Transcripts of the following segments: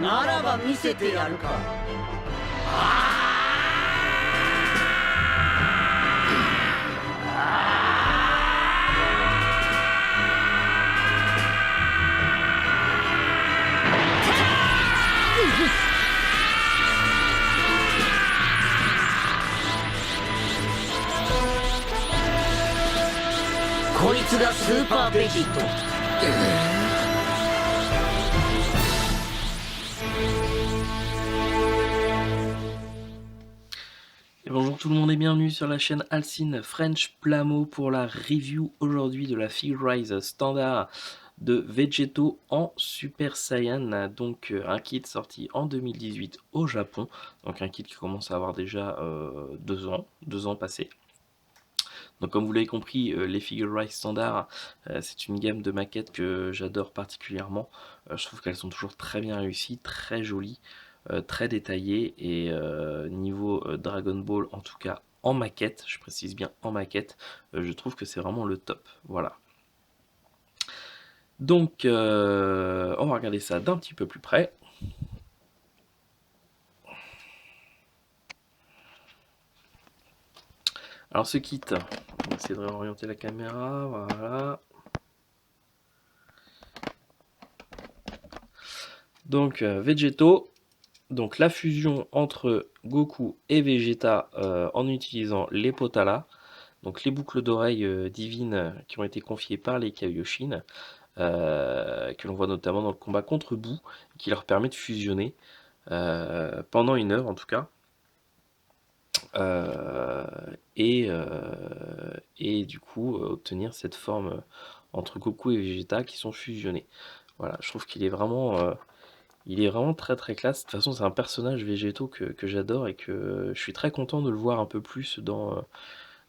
ならば見せてやるか。こいつがスーパーベジート。Et bonjour tout le monde et bienvenue sur la chaîne Alcine French Plamo pour la review aujourd'hui de la Figure Rise standard de Vegetto en Super Saiyan, donc un kit sorti en 2018 au Japon, donc un kit qui commence à avoir déjà 2 ans passés. Donc comme vous l'avez compris, les Figure Rise standard, c'est une gamme de maquettes que j'adore particulièrement. Je trouve qu'elles sont toujours très bien réussies, très jolies, très détaillées, et niveau Dragon Ball, en tout cas en maquette, je précise bien en maquette, je trouve que c'est vraiment le top. Voilà. Donc on va regarder ça d'un petit peu plus près. Alors ce kit, on va essayer de réorienter la caméra, voilà. Donc Vegetto, donc la fusion entre Goku et Vegeta en utilisant les Potala, donc les boucles d'oreilles divines qui ont été confiées par les Kaioshin, que l'on voit notamment dans le combat contre Buu, qui leur permet de fusionner pendant 1 heure en tout cas. Et du coup obtenir cette forme entre Goku et Vegeta qui sont fusionnés. Voilà, je trouve qu'il est vraiment très très classe. De toute façon, c'est un personnage Végéto que j'adore et que je suis très content de le voir un peu plus dans,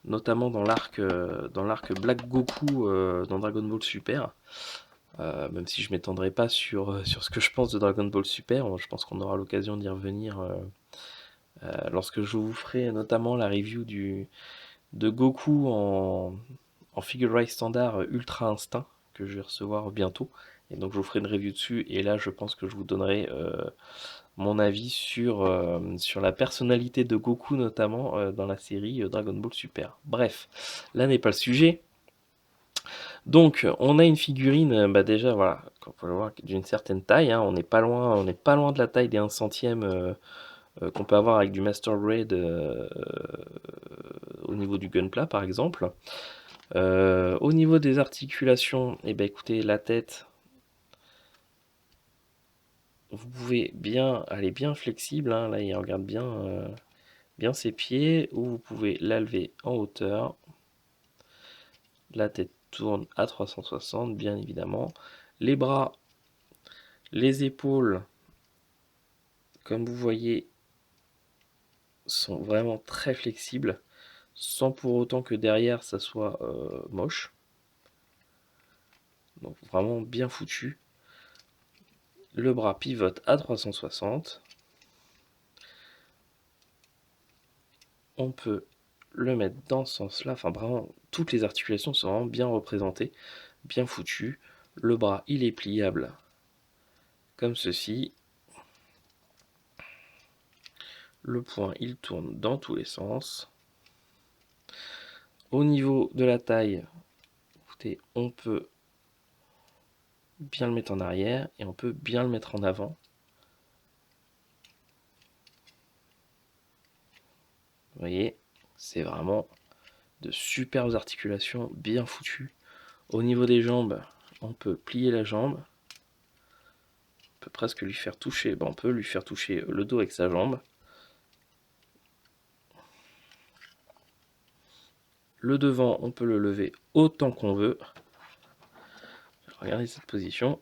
notamment dans l'arc Black Goku dans Dragon Ball Super. Même si je m'étendrai pas sur ce que je pense de Dragon Ball Super, je pense qu'on aura l'occasion d'y revenir lorsque je vous ferai notamment la review de Goku en Figure Rise standard Ultra Instinct, que je vais recevoir bientôt. Et donc je vous ferai une review dessus, et là je pense que je vous donnerai mon avis sur la personnalité de Goku, notamment dans la série Dragon Ball Super. Bref, là n'est pas le sujet. Donc on a une figurine, déjà voilà, on peut le voir, d'une certaine taille, hein, on n'est pas loin de la taille des 1 centième qu'on peut avoir avec du Master Raid au niveau du Gunpla par exemple. Au niveau des articulations, et écoutez, la tête, vous pouvez elle est bien flexible, hein, là il regarde bien ses pieds, ou vous pouvez la lever en hauteur. La tête tourne à 360 bien évidemment. Les bras, les épaules, comme vous voyez, sont vraiment très flexibles, sans pour autant que derrière ça soit moche. Donc vraiment bien foutu. Le bras pivote à 360. On peut le mettre dans ce sens-là. Enfin, vraiment, toutes les articulations sont vraiment bien représentées, bien foutues. Le bras, il est pliable comme ceci. Le poing, il tourne dans tous les sens. Au niveau de la taille, écoutez, on peut bien le mettre en arrière et on peut bien le mettre en avant. Vous voyez, c'est vraiment de superbes articulations bien foutues. Au niveau des jambes, on peut plier la jambe. On peut presque lui faire toucher, on peut lui faire toucher le dos avec sa jambe. Le devant, on peut le lever autant qu'on veut. Regardez cette position.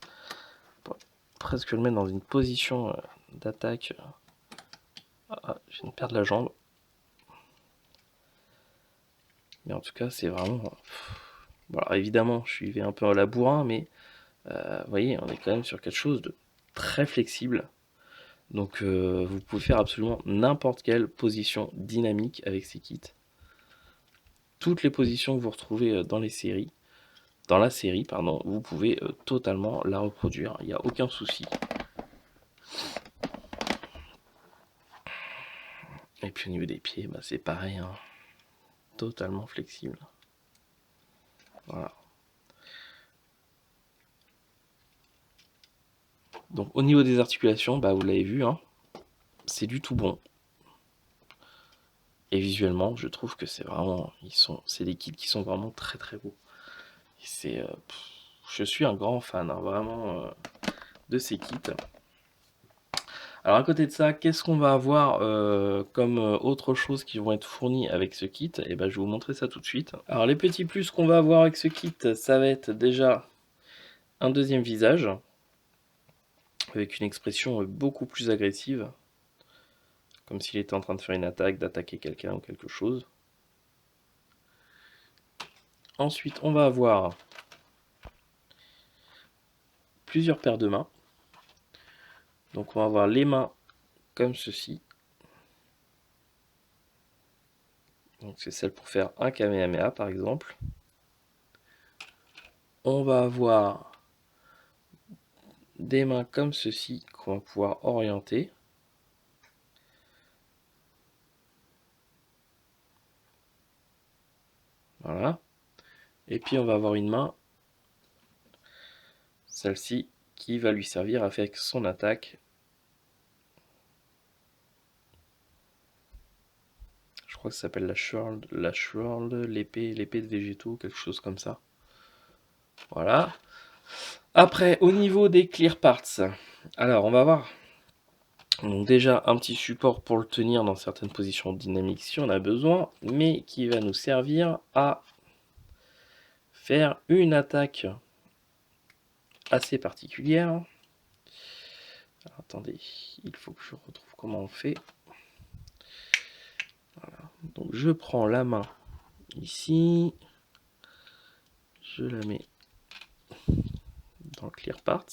On peut presque le mettre dans une position d'attaque. Je viens de perdre la jambe. Mais en tout cas, c'est vraiment... Bon, alors évidemment, je suis un peu à la bourrin, mais vous voyez, on est quand même sur quelque chose de très flexible. Donc vous pouvez faire absolument n'importe quelle position dynamique avec ces kits. Toutes les positions que vous retrouvez dans la série, vous pouvez totalement la reproduire, il n'y a aucun souci. Et puis au niveau des pieds, bah, c'est pareil, hein. Totalement flexible. Voilà. Donc au niveau des articulations, bah, vous l'avez vu, hein, c'est du tout bon. Et visuellement, je trouve que c'est vraiment, c'est des kits qui sont vraiment très très beaux. Je suis un grand fan, hein, vraiment, de ces kits. Alors à côté de ça, qu'est-ce qu'on va avoir comme autre chose qui vont être fournies avec ce kit? Et ben, je vais vous montrer ça tout de suite. Alors les petits plus qu'on va avoir avec ce kit, ça va être déjà un deuxième visage, avec une expression beaucoup plus agressive, comme s'il était en train de faire une attaque, d'attaquer quelqu'un ou quelque chose. Ensuite, on va avoir plusieurs paires de mains. Donc on va avoir les mains comme ceci. Donc c'est celle pour faire un Kamehameha par exemple. On va avoir des mains comme ceci qu'on va pouvoir orienter. Voilà. Et puis on va avoir une main, celle-ci, qui va lui servir à faire son attaque. Je crois que ça s'appelle la Shurld, l'épée de végétaux, quelque chose comme ça. Voilà. Après, au niveau des clear parts, alors on va voir. Donc déjà un petit support pour le tenir dans certaines positions dynamiques si on a besoin, mais qui va nous servir à faire une attaque assez particulière. Alors, attendez, il faut que je retrouve comment on fait. Voilà. Donc je prends la main ici, je la mets dans le clear parts.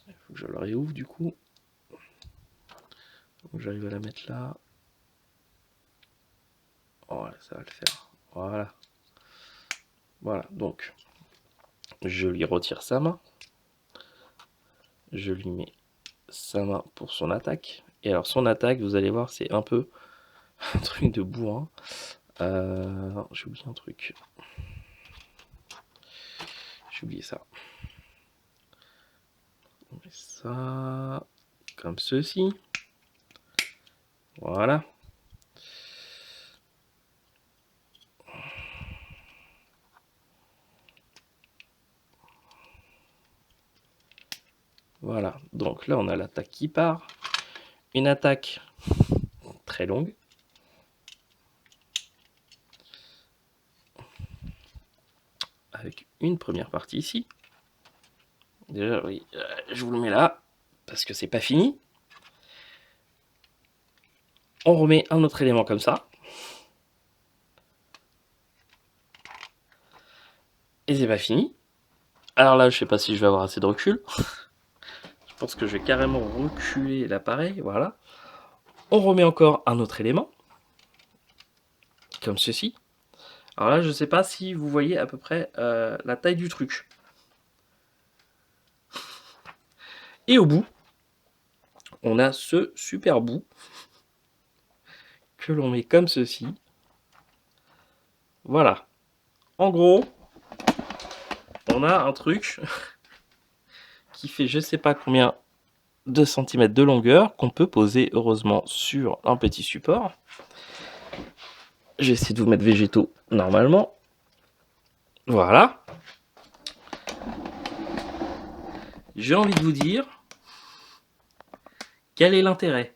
Il faut que je le réouvre du coup. Donc j'arrive à la mettre là. Voilà, ça va le faire. Voilà. Voilà, donc je lui retire sa main. Je lui mets sa main pour son attaque. Et alors son attaque, vous allez voir, c'est un peu un truc de bourrin. J'ai oublié un truc. J'ai oublié ça. On met ça comme ceci. Voilà. Voilà. Donc là, on a l'attaque qui part. Une attaque très longue. Avec une première partie ici. Déjà, oui, je vous le mets là, parce que c'est pas fini. On remet un autre élément comme ça. Et c'est pas fini. Alors là, je sais pas si je vais avoir assez de recul. Je pense que je vais carrément reculer l'appareil, voilà. On remet encore un autre élément. Comme ceci. Alors là, je sais pas si vous voyez à peu près la taille du truc. Et au bout, on a ce super bout que l'on met comme ceci. Voilà. En gros, on a un truc qui fait je sais pas combien de centimètres de longueur qu'on peut poser heureusement sur un petit support. J'essaie de vous mettre végétaux normalement. Voilà. J'ai envie de vous dire, quel est l'intérêt?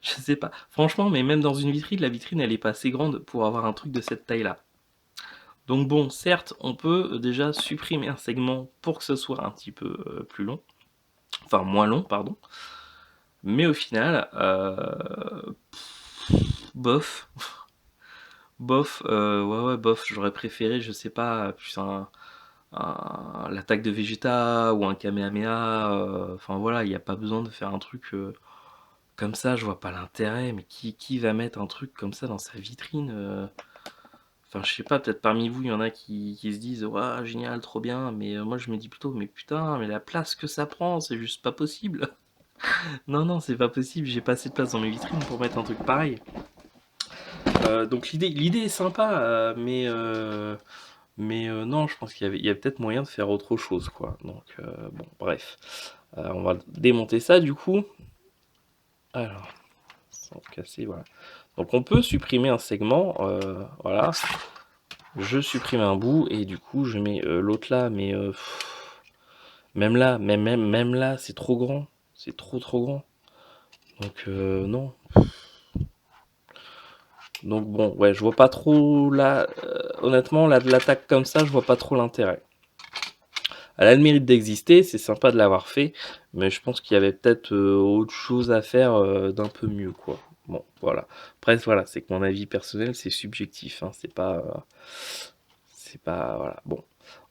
Je sais pas. Franchement, mais même dans une vitrine, la vitrine, elle est pas assez grande pour avoir un truc de cette taille-là. Donc bon, certes, on peut déjà supprimer un segment pour que ce soit un petit peu plus long. Enfin, moins long, pardon. Mais au final, bof. Bof, ouais, bof. J'aurais préféré, je sais pas, plus l'attaque de Vegeta ou un Kamehameha. Enfin voilà, il n'y a pas besoin de faire un truc comme ça, je vois pas l'intérêt. Mais qui va mettre un truc comme ça dans sa vitrine enfin, je sais pas, peut-être parmi vous, il y en a qui se disent: «Waouh, génial, trop bien», mais moi, je me dis plutôt: «Mais putain, mais la place que ça prend, c'est juste pas possible». Non, non, c'est pas possible, j'ai pas assez de place dans mes vitrines pour mettre un truc pareil. Donc l'idée est sympa, mais non, je pense qu'il y a peut-être moyen de faire autre chose, quoi. Donc bon, bref. On va démonter ça, du coup. Alors, sans casser, voilà. Donc on peut supprimer un segment, voilà. Je supprime un bout et du coup je mets l'autre là, mais même là, même là, c'est trop grand. C'est trop grand. Donc non. Donc bon, ouais, je vois pas trop là. Honnêtement, là, de l'attaque comme ça, je vois pas trop l'intérêt. Elle a le mérite d'exister, c'est sympa de l'avoir fait, mais je pense qu'il y avait peut-être autre chose à faire d'un peu mieux, quoi. Bon, voilà. Après, voilà, c'est que mon avis personnel, c'est subjectif, hein, c'est pas, voilà. Bon.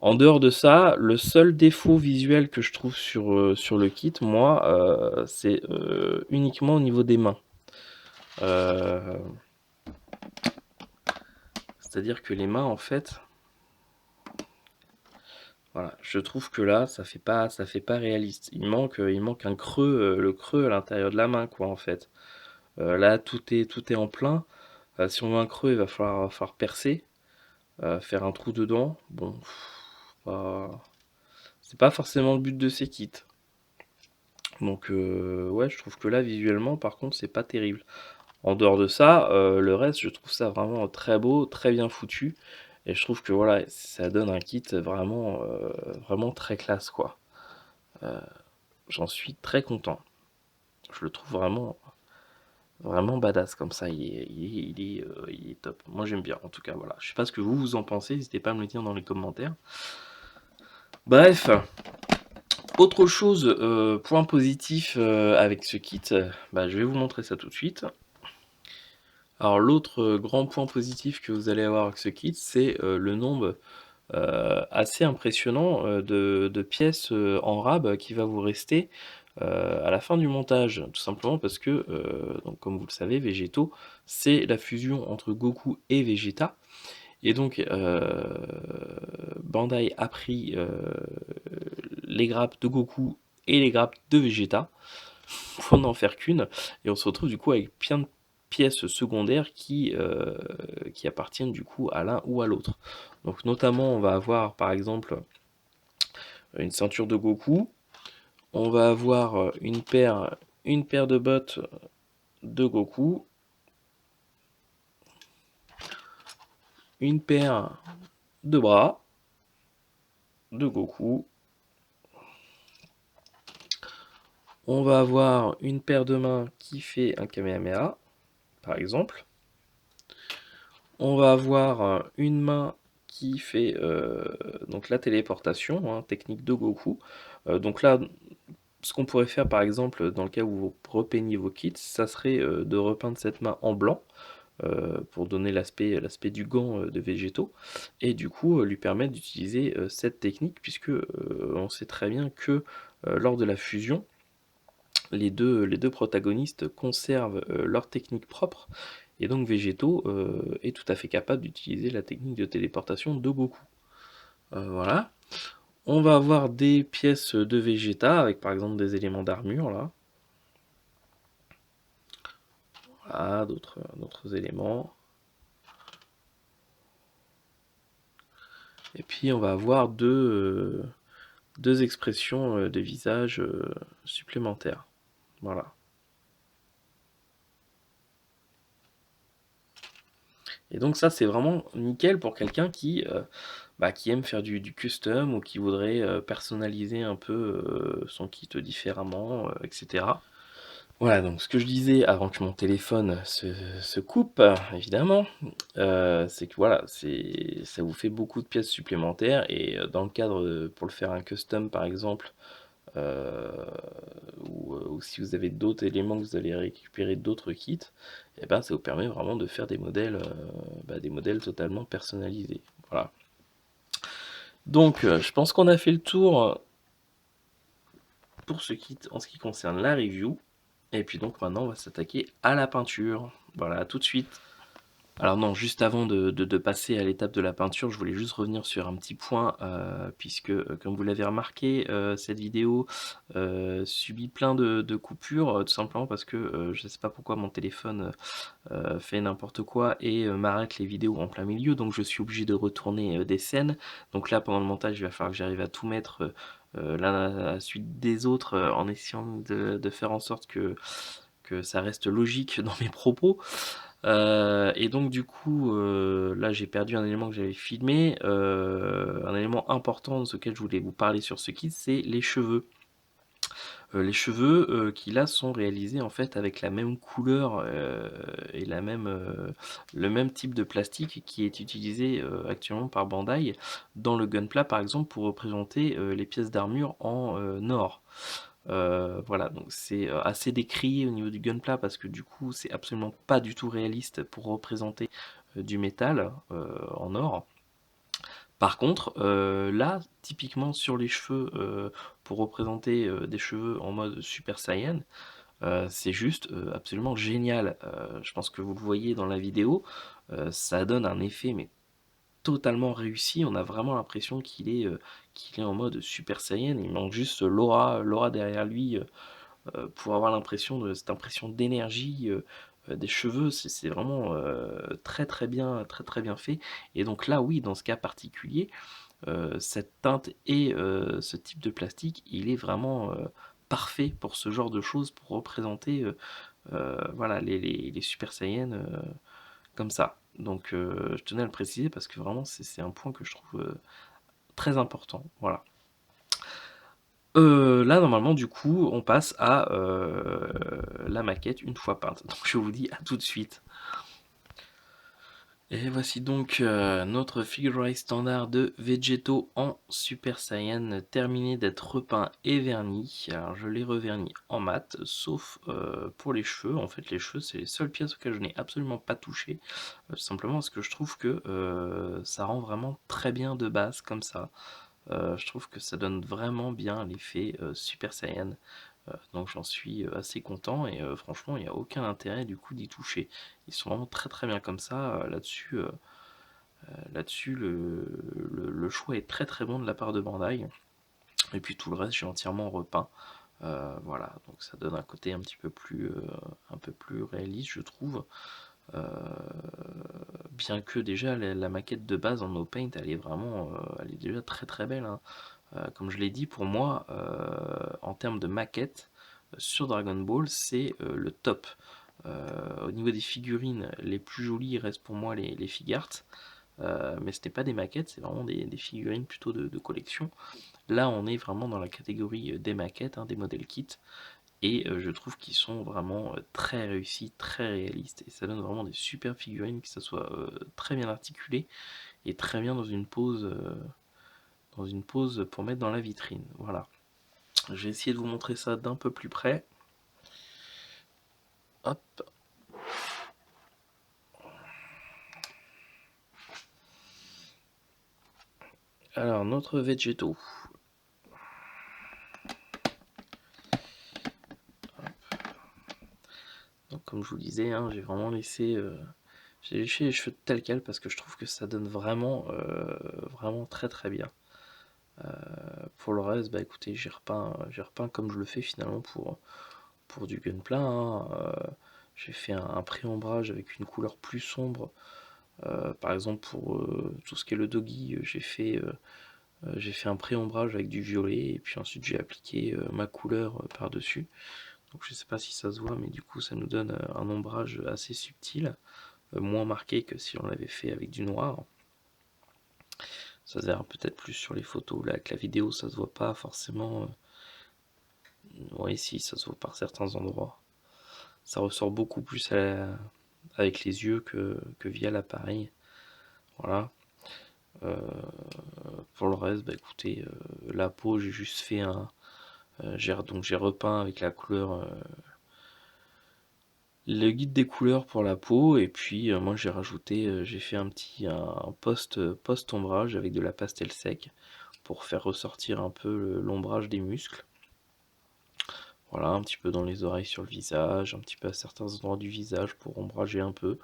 En dehors de ça, le seul défaut visuel que je trouve sur le kit, moi, c'est uniquement au niveau des mains. C'est-à-dire que les mains, en fait, voilà, je trouve que là, ça fait pas réaliste. Il manque un creux, le creux à l'intérieur de la main, quoi, en fait. Là, tout est en plein. Si on veut un creux, il va falloir percer, faire un trou dedans. Bon, c'est pas forcément le but de ces kits. Donc, ouais, je trouve que là, visuellement, par contre, c'est pas terrible. En dehors de ça, le reste, je trouve ça vraiment très beau, très bien foutu. Et je trouve que voilà, ça donne un kit vraiment très classe, quoi. J'en suis très content. Je le trouve vraiment badass comme ça. Il est top. Moi, j'aime bien, en tout cas, voilà. Je sais pas ce que vous en pensez, n'hésitez pas à me le dire dans les commentaires. Bref, autre chose, point positif avec ce kit, bah, je vais vous montrer ça tout de suite. Alors l'autre grand point positif que vous allez avoir avec ce kit, c'est le nombre assez impressionnant de pièces en rab qui va vous rester à la fin du montage. Tout simplement parce que, donc, comme vous le savez, Végéto, c'est la fusion entre Goku et Vegeta. Et donc Bandai a pris les grappes de Goku et les grappes de Vegeta pour n'en faire qu'une, et on se retrouve du coup avec plein de pièces secondaires qui appartiennent du coup à l'un ou à l'autre. Donc notamment on va avoir par exemple une ceinture de Goku, on va avoir une paire de bottes de Goku, une paire de bras de Goku, on va avoir une paire de mains qui fait un Kamehameha, par exemple. On va avoir une main qui fait donc la téléportation, hein, technique de Goku. Donc là, ce qu'on pourrait faire par exemple dans le cas où vous repeignez vos kits, ça serait de repeindre cette main en blanc pour donner l'aspect du gant de Végéto, et du coup lui permettre d'utiliser cette technique, puisque on sait très bien que lors de la fusion, les deux protagonistes conservent leur technique propre, et donc Végéto est tout à fait capable d'utiliser la technique de téléportation de Goku. Voilà. On va avoir des pièces de Vegeta avec par exemple des éléments d'armure là. Voilà, d'autres éléments. Et puis on va avoir deux expressions de visage supplémentaires. Voilà. Et donc ça c'est vraiment nickel pour quelqu'un qui aime faire du custom, ou qui voudrait personnaliser un peu son kit différemment, etc. Voilà, donc ce que je disais avant que mon téléphone se coupe, évidemment, c'est que voilà, ça vous fait beaucoup de pièces supplémentaires, et dans le cadre pour le faire un custom par exemple, euh, ou si vous avez d'autres éléments que vous allez récupérer d'autres kits, et ben ça vous permet vraiment de faire des modèles totalement personnalisés. Voilà. Donc je pense qu'on a fait le tour pour ce kit en ce qui concerne la review. Et puis donc maintenant on va s'attaquer à la peinture. Voilà, à tout de suite. Alors non, juste avant de passer à l'étape de la peinture, je voulais juste revenir sur un petit point, puisque, comme vous l'avez remarqué, cette vidéo, subit plein de coupures, tout simplement parce que, je ne sais pas pourquoi mon téléphone, fait n'importe quoi et m'arrête les vidéos en plein milieu, donc je suis obligé de retourner, des scènes. Donc là, pendant le montage, il va falloir que j'arrive à tout mettre, l'un à la suite des autres, en essayant de faire en sorte que ça reste logique dans mes propos. Et donc du coup, là j'ai perdu un élément que j'avais filmé, un élément important de ce auquel je voulais vous parler sur ce kit, c'est les cheveux. Les cheveux, qui là sont réalisés en fait avec la même couleur, et le même type de plastique qui est utilisé, actuellement par Bandai dans le Gunpla par exemple pour représenter, les pièces d'armure en, or. Voilà, donc c'est assez décrié au niveau du Gunpla parce que du coup c'est absolument pas du tout réaliste pour représenter du métal en or. Par contre, là, typiquement sur les cheveux, pour représenter des cheveux en mode Super Saiyan, c'est juste absolument génial. Je pense que vous le voyez dans la vidéo, ça donne un effet mais totalement réussi. On a vraiment l'impression qu'il est en mode Super Saiyan. Il manque juste l'aura derrière lui pour avoir l'impression de cette impression d'énergie des cheveux. C'est vraiment très très bien fait. Et donc là, oui, dans ce cas particulier, cette teinte et ce type de plastique, il est vraiment parfait pour ce genre de choses, pour représenter voilà, les Super Saiyans comme ça. Donc je tenais à le préciser parce que vraiment c'est un point que je trouve très important. Voilà. Là normalement du coup on passe à la maquette une fois peinte. Donc je vous dis à tout de suite. Et voici donc notre figurine standard de Vegeto en Super Saiyan terminé d'être repeint et verni. Alors je l'ai reverni en mat, sauf pour les cheveux. En fait les cheveux c'est les seules pièces auxquelles je n'ai absolument pas touché. Simplement parce que je trouve que ça rend vraiment très bien de base comme ça. Je trouve que ça donne vraiment bien l'effet Super Saiyan. Donc j'en suis assez content et franchement il n'y a aucun intérêt du coup d'y toucher. Ils sont vraiment très très bien comme ça. Là-dessus le choix est très très bon de la part de Bandai. Et puis tout le reste j'ai entièrement repeint. Voilà, donc ça donne un côté un peu plus réaliste je trouve. Euh, Bien que déjà la maquette de base en no paint elle est déjà très très belle, hein. Comme je l'ai dit, pour moi, en termes de maquette, sur Dragon Ball, c'est le top. Au niveau des figurines, les plus jolies restent pour moi les figart, mais ce n'est pas des maquettes, c'est vraiment des figurines plutôt de collection. Là, on est vraiment dans la catégorie des maquettes, hein, des modèles kits, et je trouve qu'ils sont vraiment très réussis, très réalistes, et ça donne vraiment des super figurines, que ça soit très bien articulé et très bien dans une pose pour mettre dans la vitrine. Voilà. Je vais essayer de vous montrer ça d'un peu plus près. Hop. Alors, notre végétaux. Donc, comme je vous le disais, hein, j'ai vraiment laissé... j'ai léché les cheveux tels quels parce que je trouve que ça donne vraiment très très bien. Pour le reste, bah écoutez, j'ai repeint comme je le fais finalement pour du Gunpla, hein. J'ai fait un pré-ombrage avec une couleur plus sombre. Par exemple, pour tout ce qui est le doggy, j'ai fait un pré-ombrage avec du violet et puis ensuite j'ai appliqué ma couleur par-dessus. Donc je sais pas si ça se voit, mais du coup ça nous donne un ombrage assez subtil, moins marqué que si on l'avait fait avec du noir. Ça se verra peut-être plus sur les photos. Là avec la vidéo ça se voit pas forcément. Oui, si, ça se voit par certains endroits. Ça ressort beaucoup plus avec les yeux que via l'appareil. Voilà. Euh, pour le reste, bah écoutez, la peau, j'ai juste fait donc j'ai repeint avec la couleur, le guide des couleurs pour la peau, et puis moi j'ai fait un post ombrage avec de la pastel sec pour faire ressortir un peu l'ombrage des muscles. Voilà, un petit peu dans les oreilles sur le visage, un petit peu à certains endroits du visage pour ombrager un peu.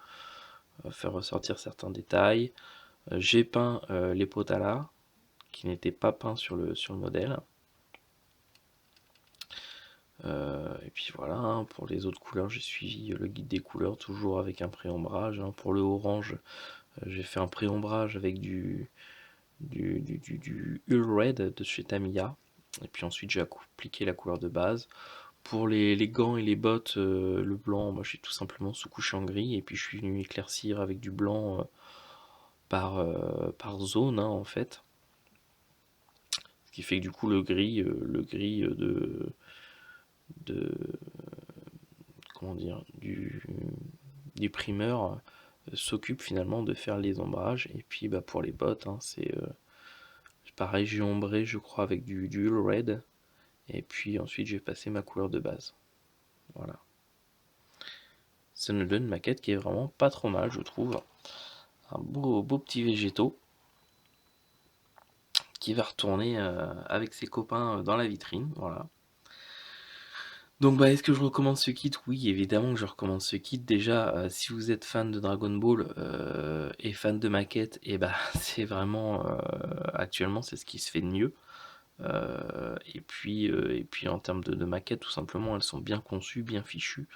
faire ressortir certains détails. J'ai peint les potalas qui n'étaient pas peints sur le modèle. Et puis voilà, hein, pour les autres couleurs, j'ai suivi le guide des couleurs, toujours avec un pré-ombrage, hein. Pour le orange, j'ai fait un pré-ombrage avec du Hull Red de chez Tamiya. Et puis ensuite, j'ai appliqué la couleur de base. Pour les gants et les bottes, le blanc, moi j'ai tout simplement sous-couché en gris. Et puis je suis venu éclaircir avec du blanc par zone, hein, en fait. Ce qui fait que du coup, le gris de comment dire, du primeur s'occupe finalement de faire les ombrages. Et puis bah, pour les bottes, hein, c'est pareil, j'ai ombré je crois avec du Hull Red. Et puis ensuite j'ai passé ma couleur de base. Voilà. Ça nous donne une maquette qui est vraiment pas trop mal, je trouve. Un beau petit végétaux qui va retourner avec ses copains dans la vitrine. Voilà. Donc bah est-ce que je recommande ce kit? Oui, évidemment que je recommande ce kit. Déjà, si vous êtes fan de Dragon Ball et fan de maquettes, et bah c'est vraiment actuellement c'est ce qui se fait de mieux. Et puis en termes de maquettes, tout simplement, elles sont bien conçues, bien fichues.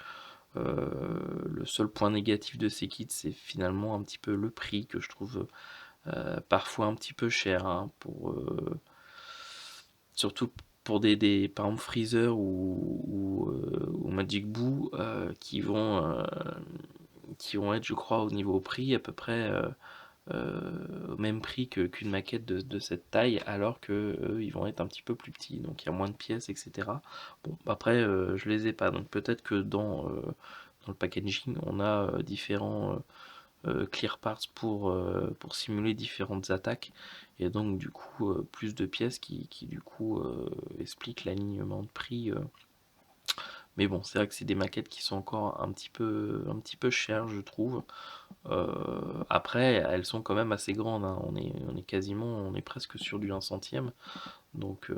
Le seul point négatif de ces kits, c'est finalement un petit peu le prix que je trouve parfois un petit peu cher, hein, surtout pour par exemple Freezer ou Magic Boo qui vont être, je crois, au niveau prix à peu près au même prix qu'une maquette de cette taille, alors que eux, ils vont être un petit peu plus petits, donc il y a moins de pièces, etc. Bon, après, je les ai pas, donc peut-être que dans le packaging, on a différents clear parts pour simuler différentes attaques, et donc du coup plus de pièces qui du coup expliquent l'alignement de prix. Mais bon, c'est vrai que c'est des maquettes qui sont encore un petit peu chères, je trouve. Après, elles sont quand même assez grandes, hein. On est presque sur du 1 centième. Donc,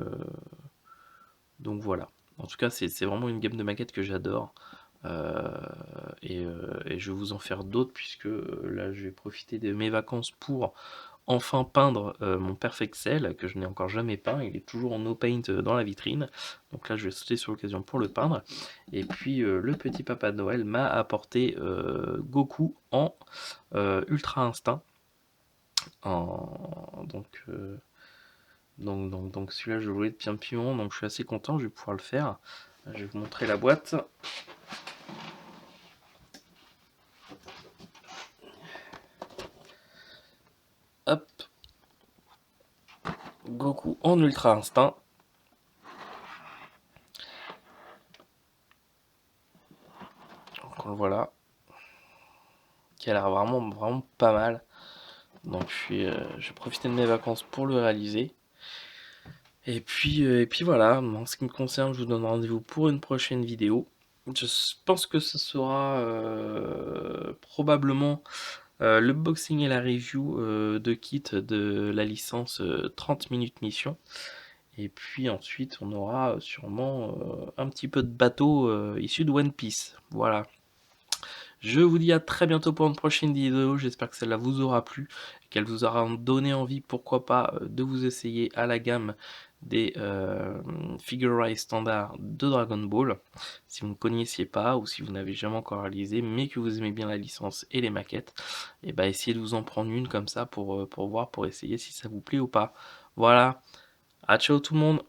voilà. En tout cas, c'est vraiment une gamme de maquettes que j'adore. Et je vais vous en faire d'autres, puisque là, je vais profiter de mes vacances pour enfin peindre mon Perfexel, que je n'ai encore jamais peint. Il est toujours en no paint dans la vitrine. Donc là, je vais sauter sur l'occasion pour le peindre. Et puis, le petit papa de Noël m'a apporté Goku en Ultra Instinct. Donc celui-là, je voulais de Pion, donc je suis assez content, je vais pouvoir le faire. Je vais vous montrer la boîte. Hop, Goku en Ultra Instinct. Donc on le voit là, qui a l'air vraiment pas mal. Donc je vais profiter de mes vacances pour le réaliser. Et puis voilà, en ce qui me concerne, je vous donne rendez-vous pour une prochaine vidéo. Je pense que ce sera probablement le boxing et la review de kit de la licence 30 minutes mission. Et puis ensuite, on aura sûrement un petit peu de bateau issu de One Piece. Voilà. Je vous dis à très bientôt pour une prochaine vidéo. J'espère que celle-là vous aura plu, qu'elle vous aura donné envie, pourquoi pas, de vous essayer à la gamme des Figure-Rise standard de Dragon Ball. Si vous ne connaissiez pas ou si vous n'avez jamais encore réalisé, mais que vous aimez bien la licence et les maquettes, et bah essayez de vous en prendre une comme ça pour voir, pour essayer si ça vous plaît ou pas. Voilà. À ciao tout le monde.